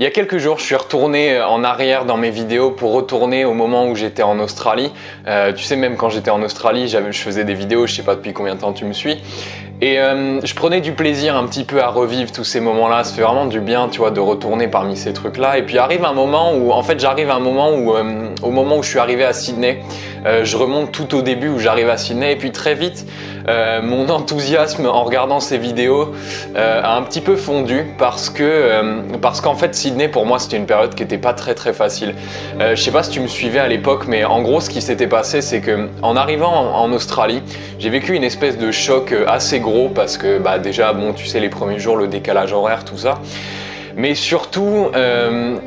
Il y a quelques jours, je suis retourné en arrière dans mes vidéos pour retourner au moment où j'étais en Australie. Tu sais, même quand j'étais en Australie, je faisais des vidéos, je sais pas depuis combien de temps tu me suis. Et je prenais du plaisir un petit peu à revivre tous ces moments-là. Ça fait vraiment du bien, tu vois, de retourner parmi ces trucs-là. Et puis arrive un moment où, en fait, j'arrive à un moment où, au moment où je suis arrivé à Sydney, je remonte tout au début où j'arrive à Sydney. Et puis très vite, mon enthousiasme en regardant ces vidéos a un petit peu fondu parce qu'en fait, Sydney, pour moi, c'était une période qui n'était pas très facile. Je sais pas si tu me suivais à l'époque, mais en gros, ce qui s'était passé, c'est que en arrivant en Australie, j'ai vécu une espèce de choc assez gros parce que déjà, bon, tu sais, les premiers jours, le décalage horaire, tout ça. Mais surtout,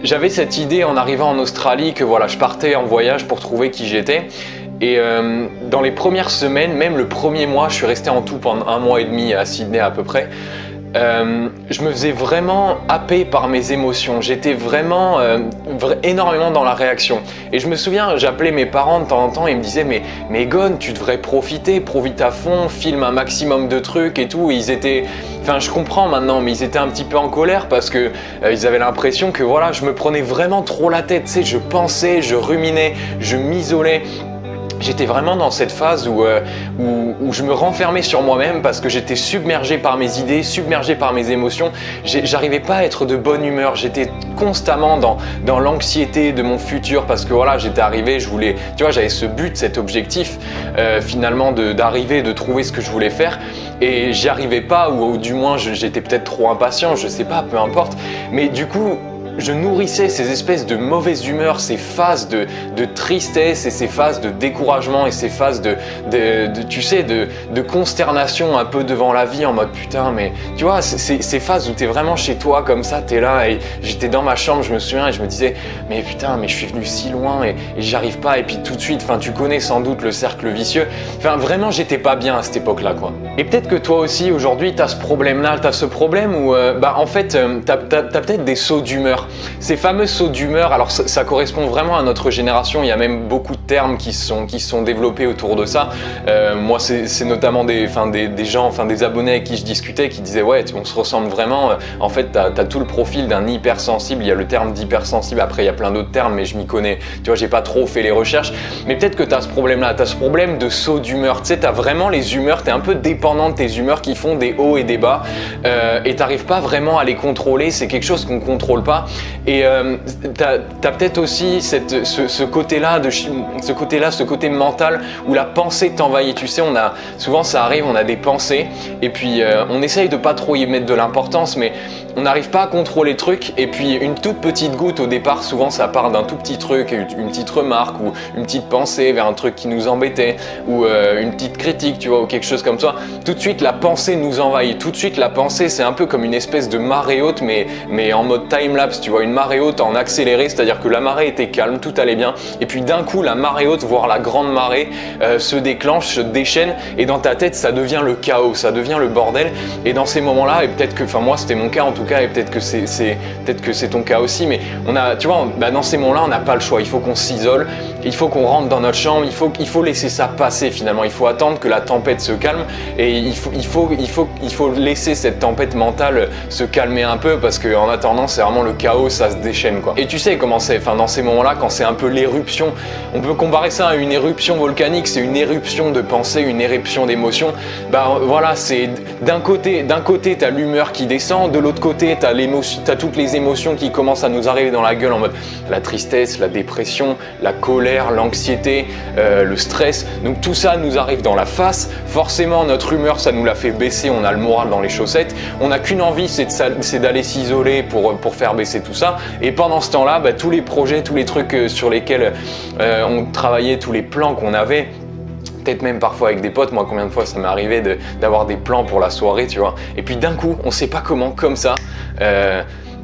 j'avais cette idée en arrivant en Australie que voilà, je partais en voyage pour trouver qui j'étais. Et dans les premières semaines, même le premier mois, je suis resté en tout pendant 1 mois et demi à Sydney à peu près. Je me faisais vraiment happer par mes émotions, j'étais vraiment énormément dans la réaction. Et je me souviens, j'appelais mes parents de temps en temps et ils me disaient mais Gon, tu devrais profiter, profite à fond, filme un maximum de trucs et tout. Et ils étaient, enfin je comprends maintenant, mais ils étaient un petit peu en colère parce que ils avaient l'impression que voilà, je me prenais vraiment trop la tête, tu sais, je pensais, je ruminais, je m'isolais. J'étais vraiment dans cette phase où je me renfermais sur moi-même parce que j'étais submergé par mes idées, submergé par mes émotions. J'arrivais pas à être de bonne humeur, j'étais constamment dans l'anxiété de mon futur parce que voilà, j'étais arrivé, je voulais, tu vois, j'avais ce but, cet objectif finalement d'arriver, de trouver ce que je voulais faire et j'y arrivais pas ou du moins j'étais peut-être trop impatient, je sais pas, peu importe. Mais du coup, je nourrissais ces espèces de mauvaise humeur, ces phases de tristesse et ces phases de découragement et ces phases tu sais, de consternation un peu devant la vie en mode putain, mais tu vois, ces phases où t'es vraiment chez toi comme ça, t'es là et j'étais dans ma chambre, je me souviens et je me disais mais putain, mais je suis venu si loin et j'y arrive pas et puis tout de suite, enfin tu connais sans doute le cercle vicieux, enfin vraiment j'étais pas bien à cette époque-là quoi. Et peut-être que toi aussi aujourd'hui t'as ce problème-là, t'as ce problème où en fait t'as peut-être des sauts d'humeur. Ces fameux sauts d'humeur, alors ça correspond vraiment à notre génération, il y a même beaucoup de termes qui se sont développés autour de ça. Moi c'est notamment des gens, des abonnés avec qui je discutais qui disaient ouais, on se ressemble vraiment, en fait t'as tout le profil d'un hypersensible, il y a le terme d'hypersensible, après il y a plein d'autres termes mais je m'y connais, tu vois, j'ai pas trop fait les recherches, mais peut-être que t'as ce problème-là, t'as ce problème de saut d'humeur, tu sais, t'as vraiment les humeurs, t'es un peu dépendant de tes humeurs qui font des hauts et des bas et t'arrives pas vraiment à les contrôler, c'est quelque chose qu'on contrôle pas. Et t'as peut-être aussi ce côté-là, ce côté mental où la pensée t'envahit. Tu sais, souvent ça arrive, on a des pensées et puis on essaye de pas trop y mettre de l'importance, mais on n'arrive pas à contrôler le truc. Et puis une toute petite goutte au départ, souvent ça part d'un tout petit truc, une petite remarque ou une petite pensée vers un truc qui nous embêtait ou une petite critique, tu vois, ou quelque chose comme ça. Tout de suite la pensée nous envahit. Tout de suite la pensée, c'est un peu comme une espèce de marée haute, mais en mode time-lapse, tu vois, une marée haute en accéléré, c'est-à-dire que la marée était calme, tout allait bien, et puis d'un coup la marée haute, voire la grande marée, se déclenche, se déchaîne, et dans ta tête ça devient le chaos, ça devient le bordel. Et dans ces moments-là, et peut-être que, enfin moi c'était mon cas en tout cas, et peut-être que c'est ton cas aussi, mais tu vois, dans ces moments-là on n'a pas le choix, il faut qu'on s'isole, il faut qu'on rentre dans notre chambre, il faut laisser ça passer finalement, il faut attendre que la tempête se calme, et il faut laisser cette tempête mentale se calmer un peu, parce qu'en attendant c'est vraiment le chaos, ça se déchaîne quoi. Et tu sais comment c'est, dans ces moments-là, quand c'est un peu l'éruption, on peut comparer ça à une éruption volcanique, c'est une éruption de pensée, une éruption d'émotions. Voilà, c'est d'un côté t'as l'humeur qui descend, de l'autre côté t'as toutes les émotions qui commencent à nous arriver dans la gueule en mode la tristesse, la dépression, la colère, l'anxiété, le stress. Donc tout ça nous arrive dans la face. Forcément notre humeur ça nous la fait baisser, on a le moral dans les chaussettes, on n'a qu'une envie, c'est d'aller s'isoler pour faire baisser tout ça. Et pendant ce temps-là, tous les projets, tous les trucs sur lesquels on travaillait, tous les plans qu'on avait, peut-être même parfois avec des potes, moi combien de fois ça m'est arrivé d'avoir des plans pour la soirée, tu vois, et puis d'un coup, on sait pas comment, comme ça,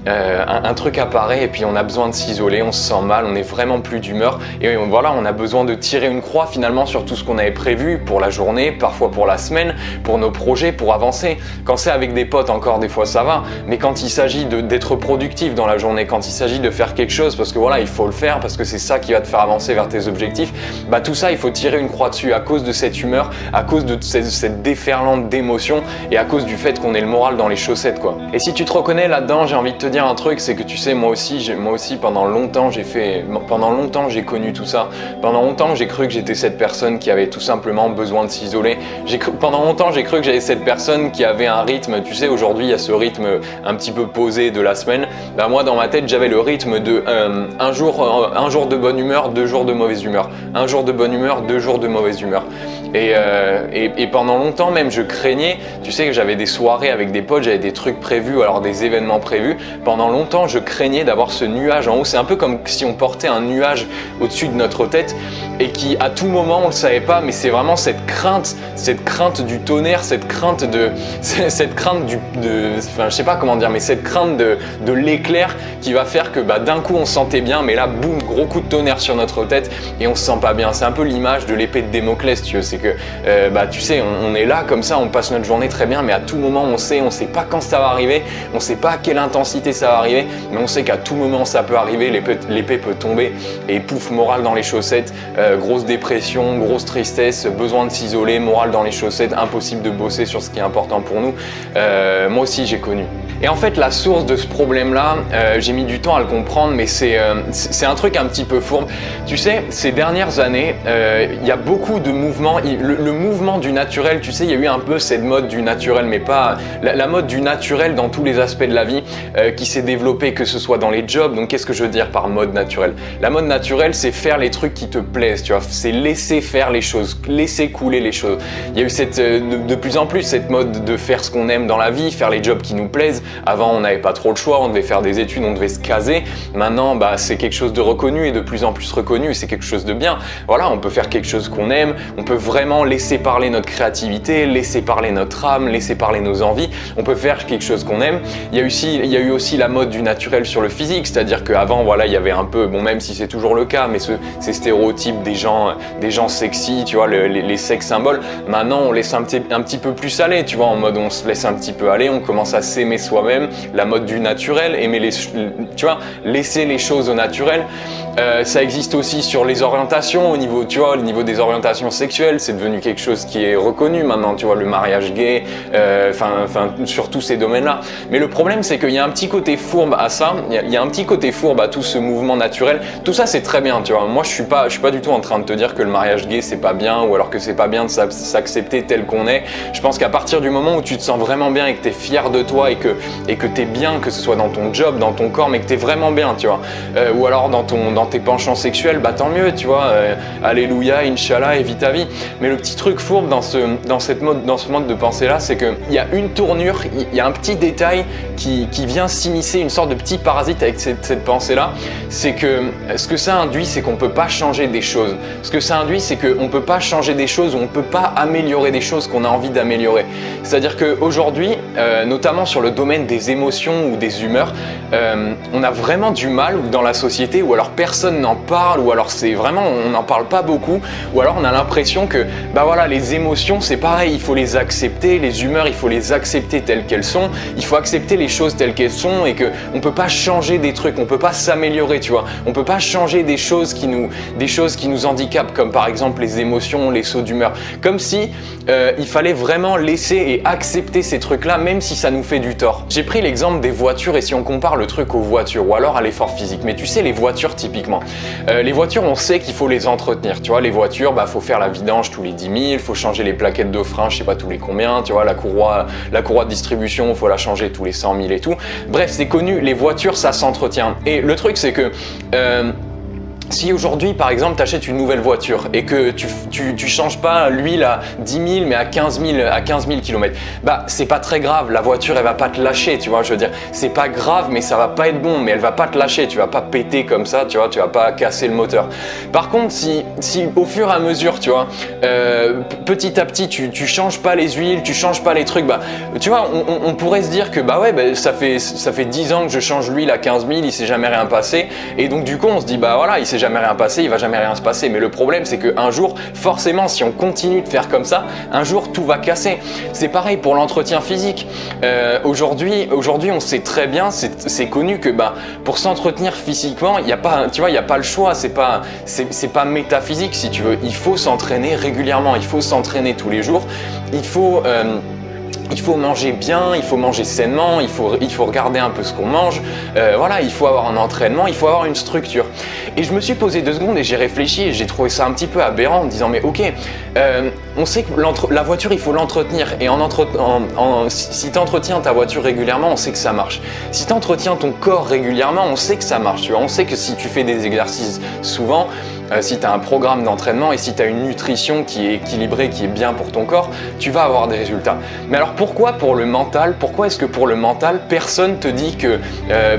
un truc apparaît et puis on a besoin de s'isoler, on se sent mal, on n'est vraiment plus d'humeur et voilà, on a besoin de tirer une croix finalement sur tout ce qu'on avait prévu pour la journée, parfois pour la semaine, pour nos projets, pour avancer. Quand c'est avec des potes encore des fois ça va, mais quand il s'agit d'être productif dans la journée, quand il s'agit de faire quelque chose parce que voilà, il faut le faire parce que c'est ça qui va te faire avancer vers tes objectifs, tout ça il faut tirer une croix dessus à cause de cette humeur, à cause de cette déferlante d'émotions et à cause du fait qu'on ait le moral dans les chaussettes quoi. Et si tu te reconnais là-dedans, j'ai envie de te dire dire un truc, c'est que tu sais, moi aussi pendant longtemps j'ai connu tout ça. Pendant longtemps j'ai cru que j'étais cette personne qui avait tout simplement besoin de s'isoler. Pendant longtemps j'ai cru que j'avais cette personne qui avait un rythme, tu sais, aujourd'hui il y a ce rythme un petit peu posé de la semaine. Bah moi dans ma tête j'avais le rythme de un jour de bonne humeur, 2 jours de mauvaise humeur. Un jour de bonne humeur, 2 jours de mauvaise humeur. Et pendant longtemps même je craignais, tu sais que j'avais des soirées avec des potes, j'avais des trucs prévus, alors des événements prévus. Pendant longtemps je craignais d'avoir ce nuage en haut. C'est un peu comme si on portait un nuage au-dessus de notre tête et qui à tout moment on le savait pas, mais c'est vraiment cette crainte du tonnerre, cette crainte enfin je sais pas comment dire, mais cette crainte de l'éclair qui va faire que bah, d'un coup on se sentait bien, mais là boum, gros coup de tonnerre sur notre tête et on se sent pas bien. C'est un peu l'image de l'épée de Damoclès, tu vois, c'est que bah tu sais, on est là comme ça, on passe notre journée très bien, mais à tout moment on sait pas quand ça va arriver, on sait pas à quelle intensité ça va arriver, mais on sait qu'à tout moment ça peut arriver, l'épée peut tomber et pouf, morale dans les chaussettes, grosse dépression, grosse tristesse, besoin de s'isoler, morale dans les chaussettes, impossible de bosser sur ce qui est important pour nous. Moi aussi j'ai connu. Et en fait la source de ce problème-là, j'ai mis du temps à le comprendre, mais c'est un truc un petit peu fourbe. Tu sais, ces dernières années, il y a beaucoup de mouvements, le mouvement du naturel, tu sais, il y a eu un peu cette mode du naturel, mais pas la mode du naturel dans tous les aspects de la vie qui s'est développée, que ce soit dans les jobs. Donc qu'est-ce que je veux dire par mode naturel? La mode naturelle, c'est faire les trucs qui te plaisent, tu vois, c'est laisser faire les choses, laisser couler les choses. Il y a eu de plus en plus cette mode de faire ce qu'on aime dans la vie, faire les jobs qui nous plaisent. Avant, on n'avait pas trop le choix, on devait faire des études, on devait se caser. Maintenant, bah, c'est quelque chose de reconnu et de plus en plus reconnu, et c'est quelque chose de bien. Voilà, on peut faire quelque chose qu'on aime, on peut vraiment laisser parler notre créativité, laisser parler notre âme, laisser parler nos envies. On peut faire quelque chose qu'on aime. Il y a eu aussi la mode du naturel sur le physique, c'est-à-dire qu'avant, voilà, il y avait un peu, bon, même si c'est toujours le cas, mais ces stéréotypes des gens sexy, tu vois, les sex symboles. Maintenant, on laisse un petit peu plus aller, tu vois, en mode on se laisse un petit peu aller, on commence à s'aimer soi-même, la mode du naturel, aimer tu vois, laisser les choses au naturel. Ça existe aussi sur les orientations, au niveau des orientations sexuelles, c'est devenu quelque chose qui est reconnu maintenant, tu vois, le mariage gay, sur tous ces domaines-là. Mais le problème, c'est qu'il y a un petit côté fourbe à ça, il y a un petit côté fourbe à tout ce mouvement naturel. Tout ça, c'est très bien, tu vois. Moi, je suis pas du tout en train de te dire que le mariage gay, c'est pas bien, ou alors que c'est pas bien de s'accepter tel qu'on est. Je pense qu'à partir du moment où tu te sens vraiment bien et que tu es fier de toi et que tu es bien, que ce soit dans ton job, dans ton corps, mais que tu es vraiment bien, tu vois. Ou alors dans tes penchants sexuels, bah tant mieux, tu vois. Alléluia, Inch'Allah, et vis ta vie. Mais le petit truc fourbe dans ce mode de pensée-là, c'est qu'il y a une tournure, il y a un petit détail qui vient s'immiscer, une sorte de petit parasite avec cette pensée-là. C'est que ce que ça induit, c'est qu'on ne peut pas changer des choses. Ce que ça induit, c'est qu'on ne peut pas changer des choses, ou on ne peut pas améliorer des choses qu'on a envie d'améliorer. C'est-à-dire qu'aujourd'hui, notamment sur le domaine des émotions ou des humeurs, on a vraiment du mal dans la société, ou alors personne n'en parle, ou alors c'est vraiment, on n'en parle pas beaucoup, ou alors on a l'impression que bah voilà, les émotions c'est pareil, il faut les accepter, les humeurs il faut les accepter telles qu'elles sont, il faut accepter les choses telles qu'elles sont, et que on peut pas changer des trucs, on peut pas s'améliorer, tu vois, on peut pas changer des choses qui nous handicapent, comme par exemple les émotions, les sauts d'humeur, comme si il fallait vraiment laisser et accepter ces trucs-là, même si ça nous fait du tort. J'ai pris l'exemple des voitures, et si on compare le truc aux voitures, ou alors à l'effort physique, mais tu sais, les voitures typiquement, les voitures, on sait qu'il faut les entretenir, tu vois, les voitures, bah faut faire la vidange tous les 10 000, il faut changer les plaquettes de frein, je sais pas tous les combien, tu vois, la courroie de distribution, il faut la changer tous les 100 000 et tout. Bref, c'est connu, les voitures, ça s'entretient. Et le truc, c'est que si aujourd'hui, par exemple, tu achètes une nouvelle voiture et que tu changes pas l'huile à 10 000 mais à 15 000 km, bah c'est pas très grave, la voiture elle va pas te lâcher, tu vois, je veux dire, c'est pas grave, mais ça va pas être bon, mais elle va pas te lâcher, tu vas pas péter comme ça, tu vois, tu vas pas casser le moteur. Par contre, si au fur et à mesure, tu vois, petit à petit, tu changes pas les huiles, tu changes pas les trucs, bah tu vois, on pourrait se dire que bah ouais, bah, ça fait 10 ans que je change l'huile à 15 000, il s'est jamais rien passé, et donc du coup on se dit bah voilà, il s'est jamais rien passé, il va jamais rien se passer. Mais le problème, c'est qu'un jour, forcément, si on continue de faire comme ça, un jour tout va casser. C'est pareil pour l'entretien physique. Aujourd'hui, on sait très bien, c'est connu que bah, pour s'entretenir physiquement, il n'y a pas, tu vois, il n'y a pas le choix. C'est pas métaphysique si tu veux. Il faut s'entraîner régulièrement, il faut s'entraîner tous les jours. il faut manger bien, il faut manger sainement, il faut regarder un peu ce qu'on mange, voilà, il faut avoir un entraînement, il faut avoir une structure. Et je me suis posé 2 secondes et j'ai réfléchi et j'ai trouvé ça un petit peu aberrant en me disant mais ok, on sait que la voiture il faut l'entretenir et si tu entretiens ta voiture régulièrement, on sait que ça marche. Si tu entretiens ton corps régulièrement, on sait que ça marche, tu vois. On sait que si tu fais des exercices souvent, si tu as un programme d'entraînement et si tu as une nutrition qui est équilibrée, qui est bien pour ton corps, tu vas avoir des résultats. Mais alors pourquoi pour le mental, pourquoi est-ce que pour le mental, personne te dit que...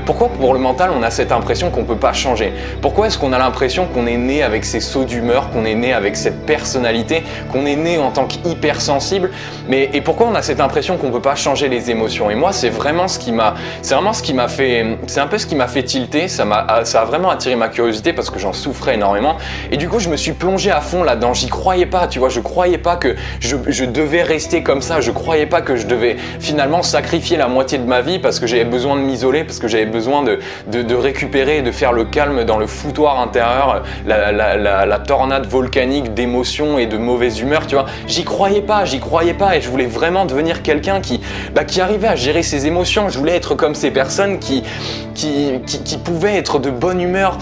pourquoi pour le mental, on a cette impression qu'on ne peut pas changer? Pourquoi est-ce qu'on a l'impression qu'on est né avec ces sauts d'humeur, qu'on est né avec cette personnalité, qu'on est né en tant qu'hypersensible? Et pourquoi on a cette impression qu'on ne peut pas changer les émotions? Et moi, c'est vraiment ce qui m'a fait... C'est un peu ce qui m'a fait tilter, ça a vraiment attiré ma curiosité parce que j'en souffrais énormément. Et du coup, je me suis plongé à fond là-dedans. J'y croyais pas, tu vois. Je croyais pas que je devais rester comme ça. Je croyais pas que je devais finalement sacrifier la moitié de ma vie parce que j'avais besoin de m'isoler, parce que j'avais besoin de récupérer, de faire le calme dans le foutoir intérieur, la tornade volcanique d'émotions et de mauvaise humeur, tu vois. J'y croyais pas et je voulais vraiment devenir quelqu'un qui arrivait à gérer ses émotions. Je voulais être comme ces personnes qui pouvaient être de bonne humeur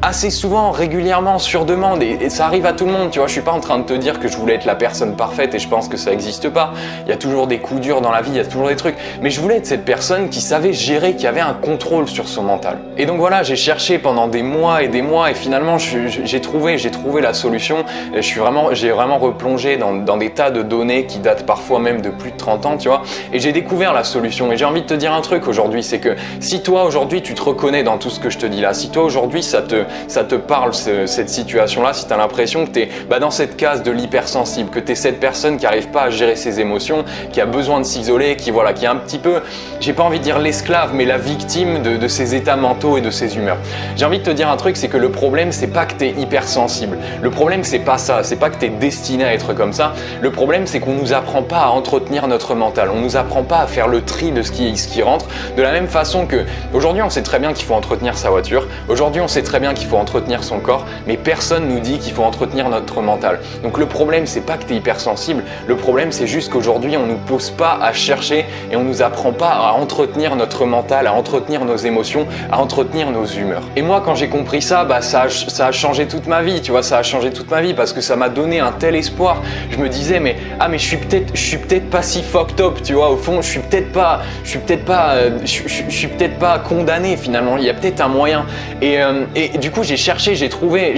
assez souvent, régulièrement, sur demande, et ça arrive à tout le monde, tu vois. Je suis pas en train de te dire que je voulais être la personne parfaite et je pense que ça n'existe pas. Il y a toujours des coups durs dans la vie, il y a toujours des trucs, mais je voulais être cette personne qui savait gérer, qui avait un contrôle sur son mental. Et donc voilà, j'ai cherché pendant des mois et finalement j'ai trouvé la solution. J'ai vraiment replongé dans des tas de données qui datent parfois même de plus de 30 ans, tu vois, et j'ai découvert la solution. Et j'ai envie de te dire un truc aujourd'hui, c'est que si toi aujourd'hui tu te reconnais dans tout ce que je te dis là, si toi aujourd'hui ça te parle, cette situation-là, si tu as l'impression que tu es dans cette case de l'hypersensible, que tu es cette personne qui n'arrive pas à gérer ses émotions, qui a besoin de s'isoler, qui est un petit peu, j'ai pas envie de dire l'esclave, mais la victime de ses états mentaux et de ses humeurs. J'ai envie de te dire un truc, c'est que le problème, c'est pas que tu es hypersensible. Le problème, c'est pas ça, c'est pas que tu es destiné à être comme ça. Le problème, c'est qu'on nous apprend pas à entretenir notre mental. On nous apprend pas à faire le tri de ce qui rentre. De la même façon que aujourd'hui, on sait très bien qu'il faut entretenir sa voiture. Aujourd'hui, on sait très bien qu'il faut entretenir son corps, mais personne nous dit qu'il faut entretenir notre mental. Donc le problème, c'est pas que tu es hypersensible, le problème c'est juste qu'aujourd'hui on nous pose pas à chercher et on nous apprend pas à entretenir notre mental, à entretenir nos émotions, à entretenir nos humeurs. Et moi quand j'ai compris ça, ça a changé toute ma vie, tu vois, ça a changé toute ma vie parce que ça m'a donné un tel espoir. Je me disais mais je suis peut-être pas si fucked up, tu vois, au fond je suis peut-être pas condamné finalement, il y a peut-être un moyen. Et du coup j'ai cherché, j'ai trouvé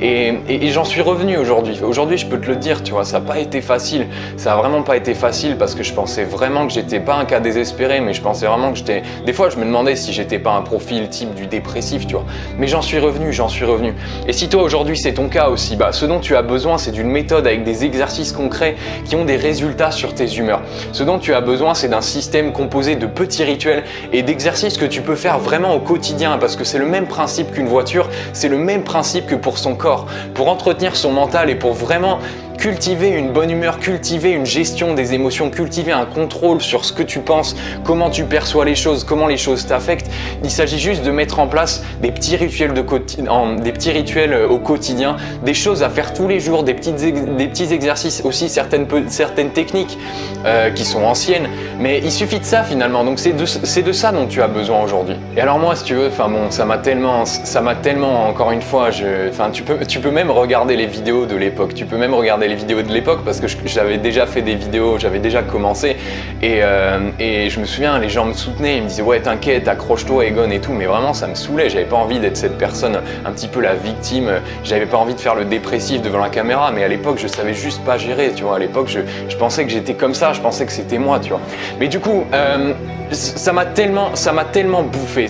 et j'en suis revenu aujourd'hui. Aujourd'hui, je peux te le dire, tu vois, ça n'a pas été facile. Ça a vraiment pas été facile parce que je pensais vraiment que j'étais pas un cas désespéré, mais je pensais vraiment que j'étais... Des fois, je me demandais si j'étais pas un profil type du dépressif, tu vois. Mais j'en suis revenu. Et si toi, aujourd'hui, c'est ton cas aussi, ce dont tu as besoin, c'est d'une méthode avec des exercices concrets qui ont des résultats sur tes humeurs. Ce dont tu as besoin, c'est d'un système composé de petits rituels et d'exercices que tu peux faire vraiment au quotidien parce que c'est le même principe qu'une voiture, c'est le même principe que pour son corps. Pour entretenir son mental et pour vraiment cultiver une bonne humeur, cultiver une gestion des émotions, cultiver un contrôle sur ce que tu penses, comment tu perçois les choses, comment les choses t'affectent. Il s'agit juste de mettre en place des petits rituels au quotidien, des choses à faire tous les jours, des petits exercices aussi, certaines techniques qui sont anciennes, mais il suffit de ça finalement. Donc c'est de ça dont tu as besoin aujourd'hui. Et alors moi, si tu veux, ça m'a tellement encore une fois, tu peux même regarder les vidéos de l'époque, parce que j'avais déjà fait des vidéos, j'avais déjà commencé et je me souviens, les gens me soutenaient, ils me disaient ouais t'inquiète, accroche-toi Egon et tout, mais vraiment ça me saoulait, j'avais pas envie d'être cette personne un petit peu la victime, j'avais pas envie de faire le dépressif devant la caméra, mais à l'époque je savais juste pas gérer, tu vois, à l'époque je pensais que j'étais comme ça, je pensais que c'était moi, tu vois. Mais du coup, ça m'a tellement bouffé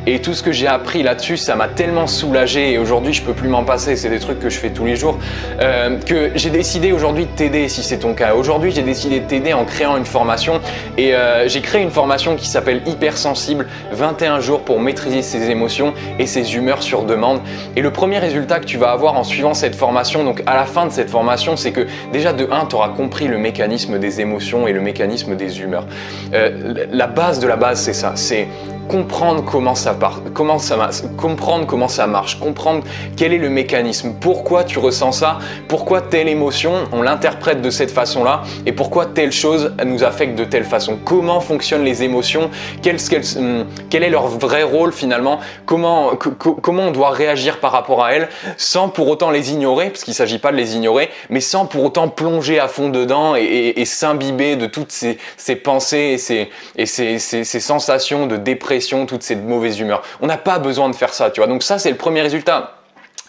et tout ce que j'ai appris là-dessus, ça m'a tellement soulagé et aujourd'hui je peux plus m'en passer, c'est des trucs que je fais tous les jours. Que j'ai décidé aujourd'hui de t'aider si c'est ton cas. Aujourd'hui, j'ai décidé de t'aider en créant une formation et j'ai créé une formation qui s'appelle Hypersensible, 21 jours pour maîtriser ses émotions et ses humeurs sur demande. Et le premier résultat que tu vas avoir en suivant cette formation, donc à la fin de cette formation, c'est que déjà de 1, tu auras compris le mécanisme des émotions et le mécanisme des humeurs. La base de la base, c'est ça, c'est comprendre comment ça marche, comprendre quel est le mécanisme, pourquoi tu ressens ça, pourquoi telle émotion, on l'interprète de cette façon-là et pourquoi telle chose nous affecte de telle façon. Comment fonctionnent les émotions, quel est leur vrai rôle finalement, comment on doit réagir par rapport à elles sans pour autant les ignorer, parce qu'il ne s'agit pas de les ignorer, mais sans pour autant plonger à fond dedans et s'imbiber de toutes ces pensées et ces sensations de dépression, toute cette mauvaise humeur. On n'a pas besoin de faire ça, tu vois. Donc ça, c'est le premier résultat.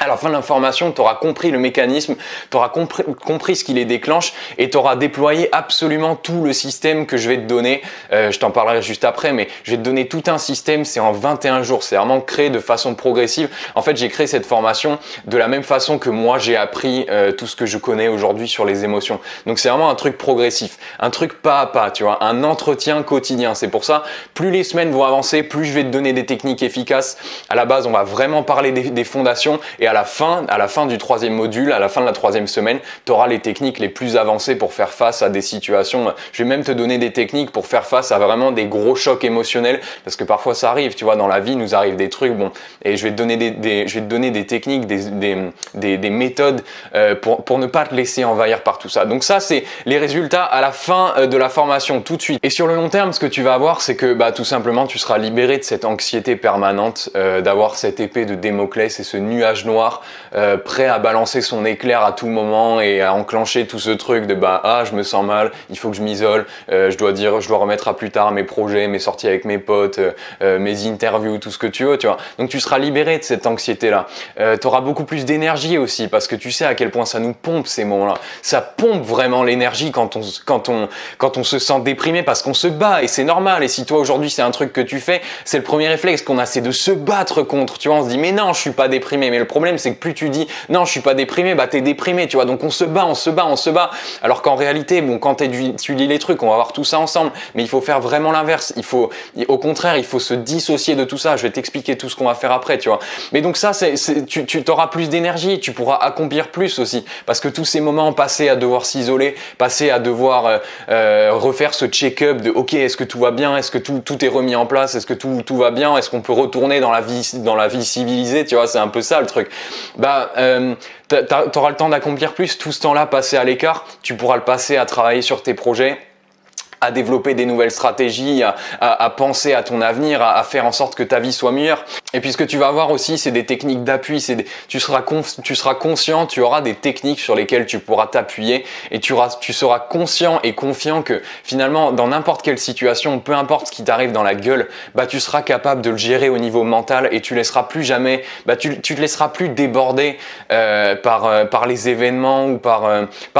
À la fin de l'information, tu auras compris le mécanisme, tu auras compris ce qui les déclenche et tu auras déployé absolument tout le système que je vais te donner. Je t'en parlerai juste après, mais je vais te donner tout un système, c'est en 21 jours, c'est vraiment créé de façon progressive. En fait, j'ai créé cette formation de la même façon que moi, j'ai appris tout ce que je connais aujourd'hui sur les émotions. Donc, c'est vraiment un truc progressif, un truc pas à pas, tu vois, un entretien quotidien. C'est pour ça, plus les semaines vont avancer, plus je vais te donner des techniques efficaces. À la base, on va vraiment parler des fondations et à la fin du troisième module, à la fin de la troisième semaine, tu auras les techniques les plus avancées pour faire face à des situations. Je vais même te donner des techniques pour faire face à vraiment des gros chocs émotionnels, parce que parfois ça arrive, tu vois, dans la vie, nous arrive des trucs, bon, et je vais te donner des techniques, des méthodes pour ne pas te laisser envahir par tout ça. Donc ça, c'est les résultats à la fin de la formation, tout de suite. Et sur le long terme, ce que tu vas avoir, c'est que tout simplement, tu seras libéré de cette anxiété permanente, d'avoir cette épée de Damoclès et ce nuage noir prêt à balancer son éclair à tout moment et à enclencher tout ce truc de je me sens mal, il faut que je m'isole, je dois remettre à plus tard mes projets, mes sorties avec mes potes, mes interviews, tout ce que tu veux, tu vois. Donc tu seras libéré de cette anxiété là. Tu auras beaucoup plus d'énergie aussi, parce que tu sais à quel point ça nous pompe ces moments là. Ça pompe vraiment l'énergie quand on se sent déprimé, parce qu'on se bat et c'est normal. Et si toi aujourd'hui c'est un truc que tu fais, c'est le premier réflexe qu'on a, c'est de se battre contre, tu vois. On se dit mais non, je suis pas déprimé, mais le problème c'est que plus tu dis non je suis pas déprimé, t'es déprimé, tu vois. Donc on se bat, alors qu'en réalité quand tu lis les trucs, on va voir tout ça ensemble, mais il faut faire vraiment l'inverse. Au contraire, il faut se dissocier de tout ça. Je vais t'expliquer tout ce qu'on va faire après, tu vois. Mais donc ça, tu auras plus d'énergie, tu pourras accomplir plus aussi, parce que tous ces moments passés à devoir s'isoler, passés à devoir refaire ce check-up de ok, est-ce que tout va bien, est-ce que tout est remis en place, est-ce que tout va bien, est-ce qu'on peut retourner dans la vie civilisée, tu vois. C'est un peu ça le truc. T'auras le temps d'accomplir plus. Tout ce temps-là passé à l'écart, tu pourras le passer à travailler sur tes projets, à développer des nouvelles stratégies, à penser à ton avenir, à faire en sorte que ta vie soit meilleure. Et puis ce que tu vas avoir aussi, c'est des techniques d'appui. Tu seras conscient, tu auras des techniques sur lesquelles tu pourras t'appuyer et tu seras conscient et confiant que finalement, dans n'importe quelle situation, peu importe ce qui t'arrive dans la gueule, tu seras capable de le gérer au niveau mental et tu laisseras plus jamais, tu te laisseras plus déborder par les événements ou par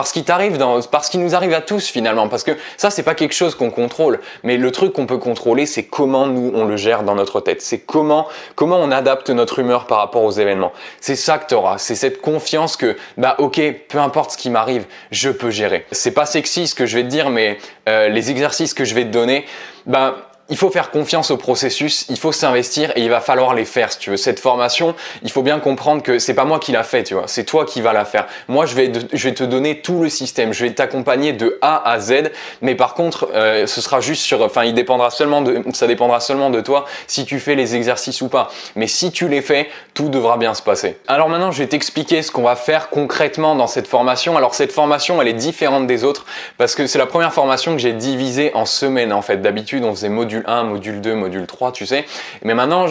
ce qui t'arrive, par ce qui nous arrive à tous finalement. Parce que ça, c'est pas quelque chose qu'on contrôle, mais le truc qu'on peut contrôler, c'est comment nous on le gère dans notre tête. C'est comment on adapte notre humeur par rapport aux événements. C'est ça que tu auras, c'est cette confiance que ok, peu importe ce qui m'arrive, je peux gérer. C'est pas sexy ce que je vais te dire, mais les exercices que je vais te donner, il faut faire confiance au processus, il faut s'investir et il va falloir les faire si tu veux. Cette formation, il faut bien comprendre que c'est pas moi qui l'a fait, tu vois, c'est toi qui vas la faire. Moi, je vais te donner tout le système, je vais t'accompagner de A à Z, mais par contre, ce sera juste ça dépendra seulement de toi si tu fais les exercices ou pas. Mais si tu les fais, tout devra bien se passer. Alors maintenant, je vais t'expliquer ce qu'on va faire concrètement dans cette formation. Alors cette formation, elle est différente des autres parce que c'est la première formation que j'ai divisée en semaines en fait. D'habitude, on faisait module 1, module 2, module 3, tu sais. Mais maintenant,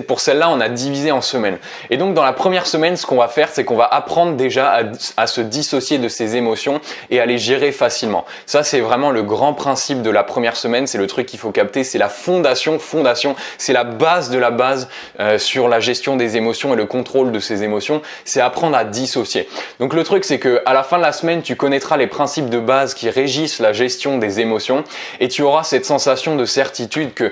pour celle-là, on a divisé en semaines. Et donc, dans la première semaine, ce qu'on va faire, c'est qu'on va apprendre déjà à se dissocier de ses émotions et à les gérer facilement. Ça, c'est vraiment le grand principe de la première semaine. C'est le truc qu'il faut capter. C'est la fondation. C'est la base de la base sur la gestion des émotions et le contrôle de ces émotions. C'est apprendre à dissocier. Donc, le truc, c'est que à la fin de la semaine, tu connaîtras les principes de base qui régissent la gestion des émotions et tu auras cette sensation de certitude que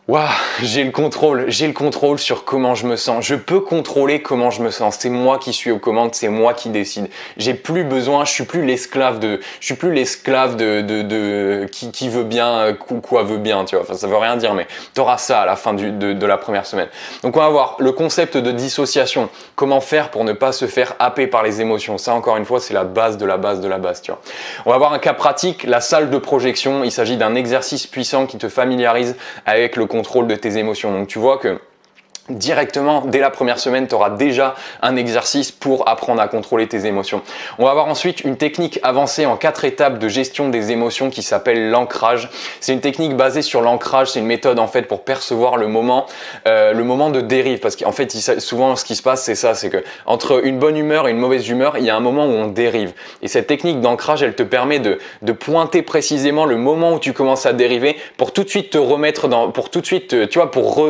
waouh, j'ai le contrôle sur comment je me sens. Je peux contrôler comment je me sens. C'est moi qui suis aux commandes, c'est moi qui décide. J'ai plus besoin, je suis plus l'esclave de qui veut bien, quoi veut bien, tu vois. Enfin, ça veut rien dire, mais t'auras ça à la fin de la première semaine. Donc, on va voir le concept de dissociation. Comment faire pour ne pas se faire happer par les émotions. Ça, encore une fois, c'est la base de la base de la base, tu vois. On va voir un cas pratique, la salle de projection. Il s'agit d'un exercice puissant qui te familiarise avec le contrôle de tes émotions. Donc tu vois que directement, dès la première semaine, tu auras déjà un exercice pour apprendre à contrôler tes émotions. On va voir ensuite une technique avancée en 4 étapes de gestion des émotions qui s'appelle l'ancrage. C'est une technique basée sur l'ancrage, c'est une méthode en fait pour percevoir le moment de dérive. Parce qu'en fait, souvent ce qui se passe, c'est ça, c'est que entre une bonne humeur et une mauvaise humeur, il y a un moment où on dérive. Et cette technique d'ancrage, elle te permet de pointer précisément le moment où tu commences à dériver pour tout de suite te remettre pour tout de suite, tu vois, pour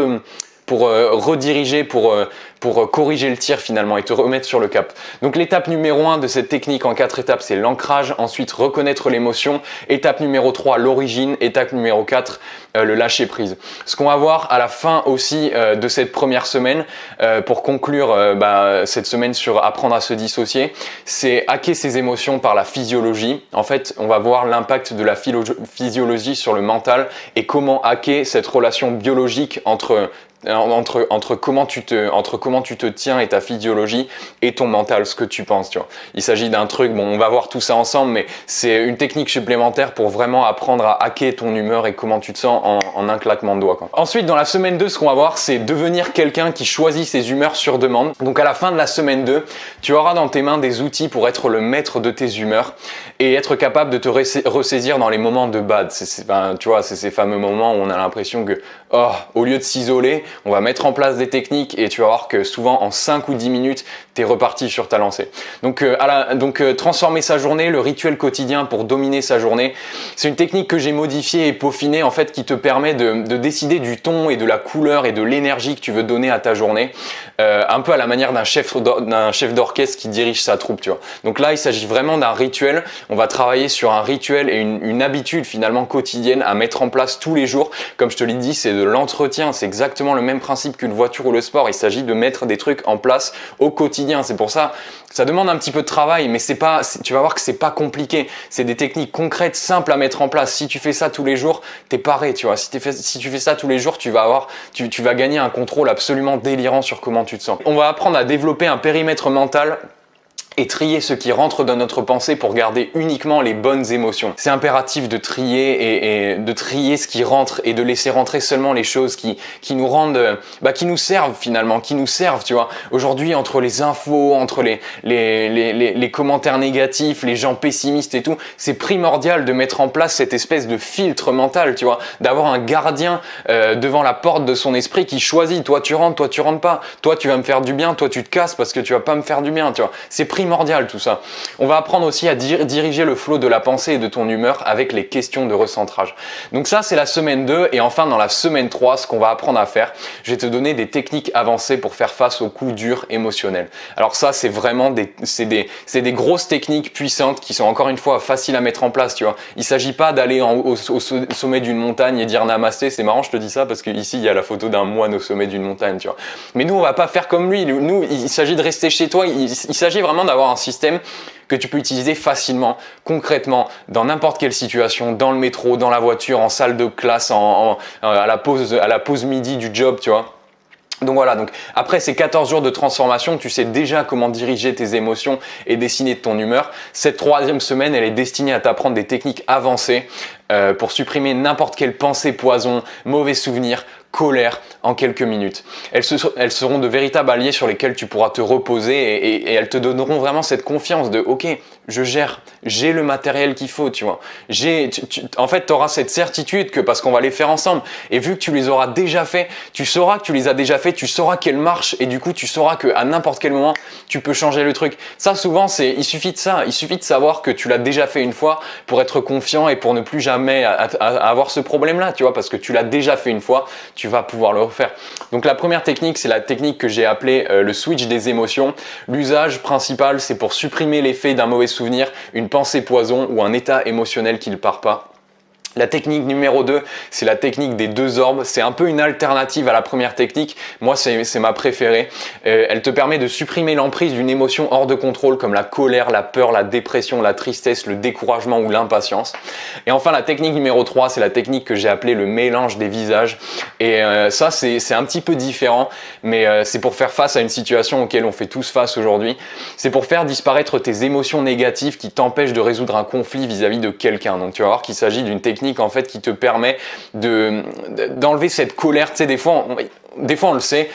rediriger, pour corriger le tir finalement et te remettre sur le cap. Donc l'étape numéro 1 de cette technique en 4 étapes, c'est l'ancrage. Ensuite, reconnaître l'émotion. Étape numéro 3, l'origine. Étape numéro 4, le lâcher prise. Ce qu'on va voir à la fin aussi de cette première semaine, pour conclure cette semaine sur apprendre à se dissocier, c'est hacker ses émotions par la physiologie. En fait, on va voir l'impact de la physiologie sur le mental et comment hacker cette relation biologique entre comment tu te tiens et ta physiologie et ton mental, ce que tu penses, tu vois. Il s'agit d'un truc, bon, on va voir tout ça ensemble, mais c'est une technique supplémentaire pour vraiment apprendre à hacker ton humeur et comment tu te sens en un claquement de doigts, quoi. Ensuite, dans la semaine 2, ce qu'on va voir, c'est devenir quelqu'un qui choisit ses humeurs sur demande. Donc à la fin de la semaine 2, tu auras dans tes mains des outils pour être le maître de tes humeurs et être capable de te ressaisir dans les moments de bad. Tu vois, c'est ces fameux moments où on a l'impression que, au lieu de s'isoler, on va mettre en place des techniques et tu vas voir que souvent en 5 ou 10 minutes, tu es reparti sur ta lancée. Donc, transformer sa journée, le rituel quotidien pour dominer sa journée, c'est une technique que j'ai modifiée et peaufinée en fait qui te permet de décider du ton et de la couleur et de l'énergie que tu veux donner à ta journée, un peu à la manière d'un chef d'orchestre qui dirige sa troupe, tu vois. Donc là, il s'agit vraiment d'un rituel. On va travailler sur un rituel et une habitude finalement quotidienne à mettre en place tous les jours. Comme je te l'ai dit, c'est de l'entretien, c'est exactement le même principe qu'une voiture ou le sport. Il s'agit de mettre des trucs en place au quotidien. C'est pour ça, ça demande un petit peu de travail, mais tu vas voir que c'est pas compliqué. C'est des techniques concrètes, simples à mettre en place. Si tu fais ça tous les jours, t'es paré, tu vois. Si tu fais ça tous les jours, tu vas gagner un contrôle absolument délirant sur comment tu te sens. On va apprendre à développer un périmètre mental et trier ce qui rentre dans notre pensée pour garder uniquement les bonnes émotions. C'est impératif de trier et de trier ce qui rentre et de laisser rentrer seulement les choses qui nous rendent, qui nous servent finalement, qui nous servent, tu vois. Aujourd'hui, entre les infos, entre les commentaires négatifs, les gens pessimistes et tout, c'est primordial de mettre en place cette espèce de filtre mental, tu vois, d'avoir un gardien devant la porte de son esprit qui choisit, toi tu rentres pas, toi tu vas me faire du bien, toi tu te casses parce que tu vas pas me faire du bien, tu vois. C'est primordial tout ça. On va apprendre aussi à diriger le flot de la pensée et de ton humeur avec les questions de recentrage. Donc ça, c'est la semaine 2 et enfin dans la semaine 3, ce qu'on va apprendre à faire, je vais te donner des techniques avancées pour faire face aux coups durs émotionnels. Alors ça, c'est vraiment des grosses techniques puissantes qui sont encore une fois faciles à mettre en place, tu vois. Il s'agit pas d'aller au sommet d'une montagne et dire namasté. C'est marrant, je te dis ça parce que ici il y a la photo d'un moine au sommet d'une montagne, tu vois. Mais nous, on va pas faire comme lui. Nous, il s'agit de rester chez toi. Il s'agit vraiment d'avoir un système que tu peux utiliser facilement, concrètement, dans n'importe quelle situation, dans le métro, dans la voiture, en salle de classe, à la pause midi du job, tu vois. Donc voilà, donc après ces 14 jours de transformation, tu sais déjà comment diriger tes émotions et dessiner ton humeur. Cette 3e semaine, elle est destinée à t'apprendre des techniques avancées pour supprimer n'importe quelle pensée poison, mauvais souvenirs, colère en quelques minutes. Elles seront de véritables alliés sur lesquels tu pourras te reposer et elles te donneront vraiment cette confiance de ok, je gère, j'ai le matériel qu'il faut, tu vois. En fait, tu auras cette certitude que parce qu'on va les faire ensemble et vu que tu les auras déjà fait, tu sauras que tu les as déjà fait, tu sauras qu'elles marchent et du coup tu sauras qu'à n'importe quel moment tu peux changer le truc. Ça souvent il suffit de ça, il suffit de savoir que tu l'as déjà fait une fois pour être confiant et pour ne plus jamais avoir ce problème-là, tu vois, parce que tu l'as déjà fait une fois, tu vas pouvoir le refaire. Donc la première technique, c'est la technique que j'ai appelée le switch des émotions. L'usage principal, c'est pour supprimer l'effet d'un mauvais souvenir, une pensée poison ou un état émotionnel qui ne part pas. La technique numéro 2, c'est la technique des 2 orbes. C'est un peu une alternative à la première technique. Moi, c'est ma préférée. Elle te permet de supprimer l'emprise d'une émotion hors de contrôle comme la colère, la peur, la dépression, la tristesse, le découragement ou l'impatience. Et enfin, la technique numéro 3, c'est la technique que j'ai appelée le mélange des visages. Et ça, c'est un petit peu différent, mais c'est pour faire face à une situation auquel on fait tous face aujourd'hui. C'est pour faire disparaître tes émotions négatives qui t'empêchent de résoudre un conflit vis-à-vis de quelqu'un. Donc, tu vas voir qu'il s'agit d'une technique technique en fait qui te permet d'enlever cette colère. Tu sais, des fois on le sait,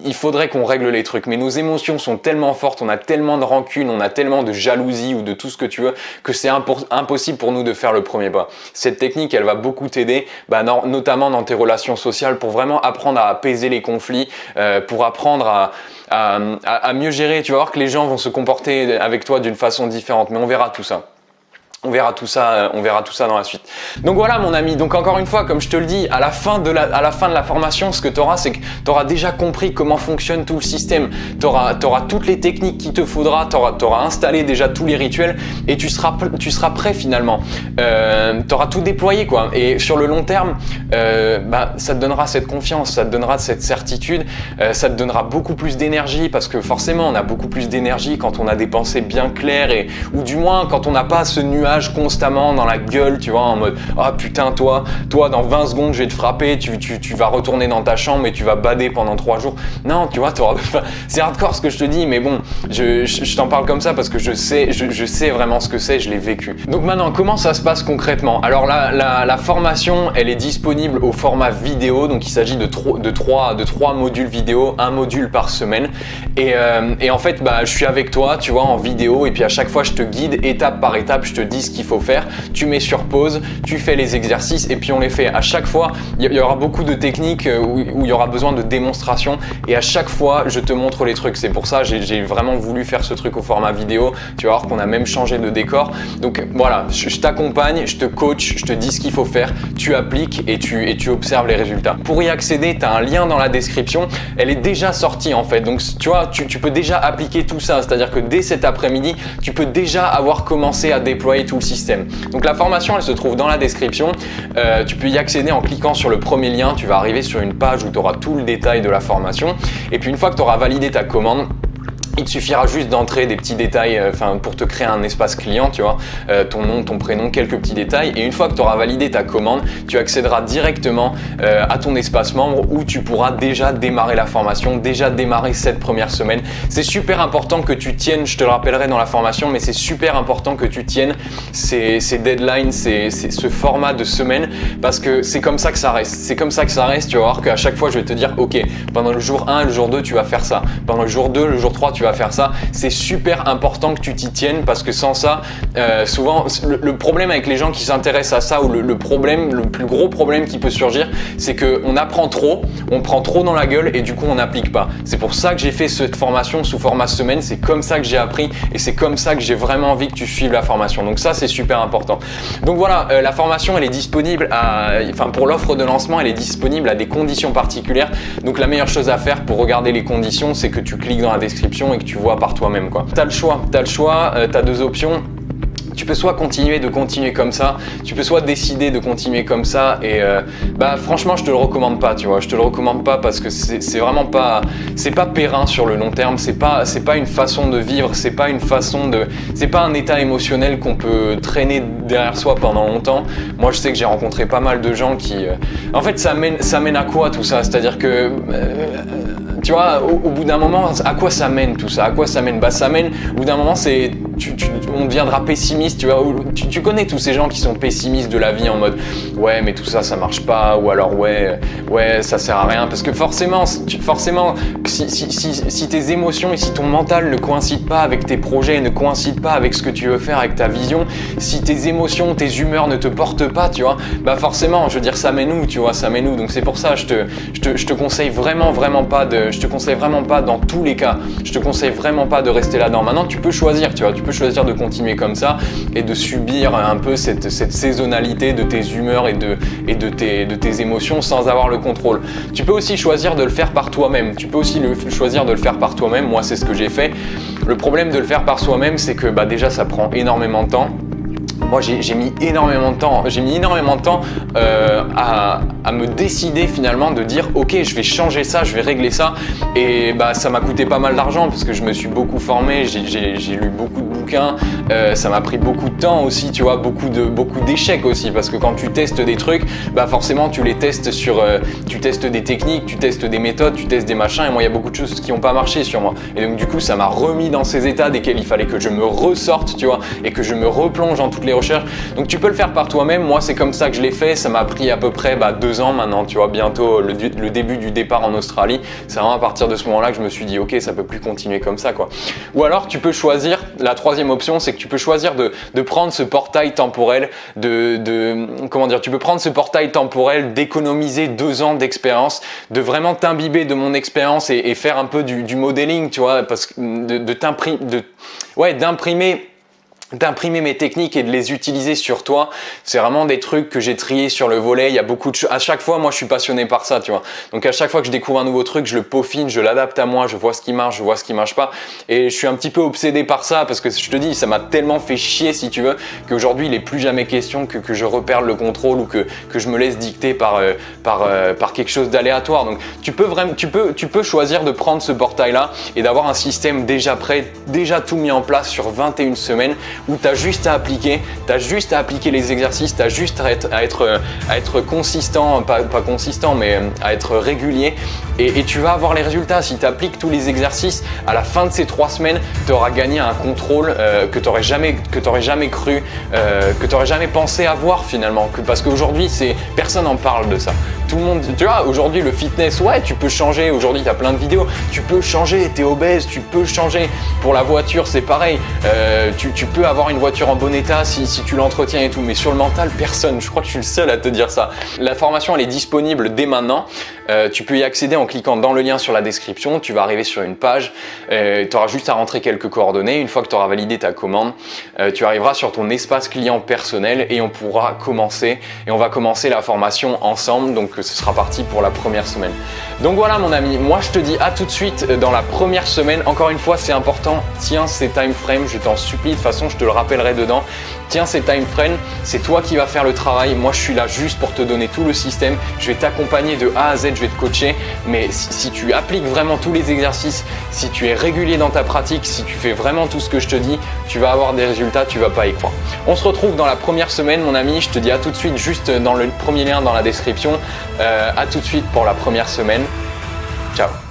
il faudrait qu'on règle les trucs, mais nos émotions sont tellement fortes, on a tellement de rancune, on a tellement de jalousie ou de tout ce que tu veux, que c'est impossible pour nous de faire le premier pas. Cette technique, elle va beaucoup t'aider, notamment dans tes relations sociales, pour vraiment apprendre à apaiser les conflits, pour apprendre à mieux gérer. Tu vas voir que les gens vont se comporter avec toi d'une façon différente, mais on verra tout ça. On verra tout ça dans la suite. Donc voilà mon ami, donc encore une fois, comme je te le dis, à la fin de la formation, ce que tu auras, c'est que tu auras déjà compris comment fonctionne tout le système. Tu auras toutes les techniques qu'il te faudra, tu auras installé déjà tous les rituels et tu seras prêt finalement. Tu auras tout déployé quoi. Et sur le long terme, ça te donnera cette confiance, ça te donnera cette certitude, ça te donnera beaucoup plus d'énergie parce que forcément on a beaucoup plus d'énergie quand on a des pensées bien claires ou du moins quand on n'a pas ce nuage constamment dans la gueule, tu vois, en mode ah putain toi dans 20 secondes je vais te frapper, tu vas retourner dans ta chambre et tu vas bader pendant 3 jours. Non, tu vois, c'est hardcore ce que je te dis, mais bon, je t'en parle comme ça parce que je sais vraiment ce que c'est, je l'ai vécu. Donc maintenant, comment ça se passe concrètement? Alors la formation, elle est disponible au format vidéo, donc il s'agit de trois modules vidéo, un module par semaine. Et en fait, je suis avec toi, tu vois, en vidéo, et puis à chaque fois je te guide étape par étape, je te dis ce qu'il faut faire, tu mets sur pause, tu fais les exercices et puis on les fait. À chaque fois, il y aura beaucoup de techniques où il y aura besoin de démonstration et à chaque fois, je te montre les trucs. C'est pour ça j'ai vraiment voulu faire ce truc au format vidéo. Tu vas voir qu'on a même changé de décor. Donc voilà, je t'accompagne, je te coach, je te dis ce qu'il faut faire, tu appliques et tu observes les résultats. Pour y accéder, tu as un lien dans la description. Elle est déjà sortie en fait. Donc tu vois, tu peux déjà appliquer tout ça. C'est-à-dire que dès cet après-midi, tu peux déjà avoir commencé à déployer tout le système. Donc la formation, elle se trouve dans la description. Tu peux y accéder en cliquant sur le premier lien. Tu vas arriver sur une page où tu auras tout le détail de la formation. Et puis une fois que tu auras validé ta commande, il te suffira juste d'entrer des petits détails pour te créer un espace client, tu vois, ton nom, ton prénom, quelques petits détails. Et une fois que tu auras validé ta commande, tu accéderas directement à ton espace membre où tu pourras déjà démarrer la formation, déjà démarrer cette première semaine. C'est super important que tu tiennes, je te le rappellerai dans la formation, mais c'est super important que tu tiennes ces deadlines, ce format de semaine parce que c'est comme ça que ça reste. C'est comme ça que ça reste, tu vas voir qu'à chaque fois je vais te dire ok, pendant le jour 1 et le jour 2 tu vas faire ça, pendant le jour 2, le jour 3 tu vas faire ça. C'est super important que tu t'y tiennes parce que sans ça, souvent le problème avec les gens qui s'intéressent à ça ou le plus gros problème qui peut surgir, c'est qu'on apprend trop, on prend trop dans la gueule et du coup on n'applique pas. C'est pour ça que j'ai fait cette formation sous format semaine, c'est comme ça que j'ai appris et c'est comme ça que j'ai vraiment envie que tu suives la formation. Donc ça c'est super important. Donc voilà, la formation elle est disponible pour l'offre de lancement, elle est disponible à des conditions particulières. Donc la meilleure chose à faire pour regarder les conditions, c'est que tu cliques dans la description et que tu vois par toi-même quoi. T'as le choix, t'as deux options. Tu peux soit continuer comme ça, tu peux soit décider de continuer comme ça et franchement je te le recommande pas, tu vois, je te le recommande pas parce que c'est vraiment pas, c'est pas périn sur le long terme, c'est pas une façon de vivre, c'est pas un état émotionnel qu'on peut traîner derrière soi pendant longtemps. Moi je sais que j'ai rencontré pas mal de gens qui, en fait ça mène à quoi tout ça, c'est-à-dire que tu vois, au bout d'un moment, à quoi ça mène tout ça? À quoi ça mène? Ça mène, au bout d'un moment, on deviendra pessimiste, tu vois. Tu connais tous ces gens qui sont pessimistes de la vie en mode ouais, mais tout ça, ça marche pas, ou alors ouais, ça sert à rien. Parce que forcément, si tes émotions et si ton mental ne coïncide pas avec tes projets, ne coïncide pas avec ce que tu veux faire, avec ta vision, si tes émotions, tes humeurs ne te portent pas, tu vois, forcément, je veux dire, ça mène où, tu vois, ça mène où. Donc c'est pour ça, je te conseille vraiment pas je te conseille vraiment pas dans tous les cas, je te conseille vraiment pas de rester là-dedans. Maintenant, tu peux choisir, tu vois, tu peux choisir de continuer comme ça et de subir un peu cette saisonnalité de tes humeurs et de tes émotions sans avoir le contrôle. Tu peux aussi choisir de le faire par toi-même. Moi, c'est ce que j'ai fait. Le problème de le faire par soi-même, c'est que déjà, ça prend énormément de temps. Moi, j'ai mis énormément de temps à me décider finalement de dire ok, je vais changer ça, je vais régler ça et ça m'a coûté pas mal d'argent parce que je me suis beaucoup formé, j'ai lu beaucoup de bouquins, ça m'a pris beaucoup de temps aussi, tu vois, beaucoup d'échecs aussi parce que quand tu testes des trucs, forcément tu les testes tu testes des techniques, tu testes des méthodes, tu testes des machins et moi il y a beaucoup de choses qui n'ont pas marché sur moi et donc du coup ça m'a remis dans ces états desquels il fallait que je me ressorte, tu vois, et que je me replonge dans toutes les recherches. Donc tu peux le faire par toi-même. Moi, c'est comme ça que je l'ai fait. Ça m'a pris à peu près 2 ans maintenant, tu vois, bientôt le début du départ en Australie. C'est vraiment à partir de ce moment-là que je me suis dit, ok, ça peut plus continuer comme ça, quoi. Ou alors, tu peux choisir, la troisième option, c'est que tu peux choisir de prendre ce portail temporel, comment dire, tu peux prendre ce portail temporel, d'économiser 2 ans d'expérience, de vraiment t'imbiber de mon expérience et faire un peu du modeling, tu vois, parce que d'imprimer mes techniques et de les utiliser sur toi. C'est vraiment des trucs que j'ai triés sur le volet. Il y a beaucoup de choses. À chaque fois, moi, je suis passionné par ça, tu vois. Donc, à chaque fois que je découvre un nouveau truc, je le peaufine, je l'adapte à moi, je vois ce qui marche, je vois ce qui marche pas. Et je suis un petit peu obsédé par ça parce que je te dis, ça m'a tellement fait chier, si tu veux, qu'aujourd'hui, il est plus jamais question que je reperde le contrôle ou que je me laisse dicter par quelque chose d'aléatoire. Donc, tu peux choisir de prendre ce portail-là et d'avoir un système déjà prêt, déjà tout mis en place sur 21 semaines, où tu as juste à appliquer, les exercices, tu as juste à être consistant, pas consistant, mais à être régulier et tu vas avoir les résultats. Si tu appliques tous les exercices, à la fin de ces 3 semaines, tu auras gagné un contrôle que tu n'aurais jamais cru, que tu n'aurais jamais pensé avoir finalement. Parce qu'aujourd'hui, personne n'en parle de ça. Tout le monde, tu vois, aujourd'hui le fitness, ouais, tu peux changer. Aujourd'hui, tu as plein de vidéos, tu peux changer, tu es obèse, tu peux changer. Pour la voiture, c'est pareil. Tu peux avoir une voiture en bon état si tu l'entretiens et tout, mais sur le mental, personne. Je crois que je suis le seul à te dire ça. La formation, elle est disponible dès maintenant. Tu peux y accéder en cliquant dans le lien sur la description. Tu vas arriver sur une page, tu auras juste à rentrer quelques coordonnées. Une fois que tu auras validé ta commande, tu arriveras sur ton espace client personnel et on pourra commencer. Et on va commencer la formation ensemble, donc ce sera parti pour la première semaine. Donc voilà mon ami, moi je te dis à tout de suite dans la première semaine. Encore une fois, c'est important, tiens ces time frames, je t'en supplie, de toute façon je te le rappellerai dedans. Tiens ces time frames, c'est toi qui vas faire le travail. Moi je suis là juste pour te donner tout le système. Je vais t'accompagner de A à Z, je vais te coacher. Mais si tu appliques vraiment tous les exercices, si tu es régulier dans ta pratique, si tu fais vraiment tout ce que je te dis, tu vas avoir des résultats, tu vas pas y croire. On se retrouve dans la première semaine mon ami, je te dis à tout de suite juste dans le premier lien dans la description. À tout de suite pour la première semaine. Ciao.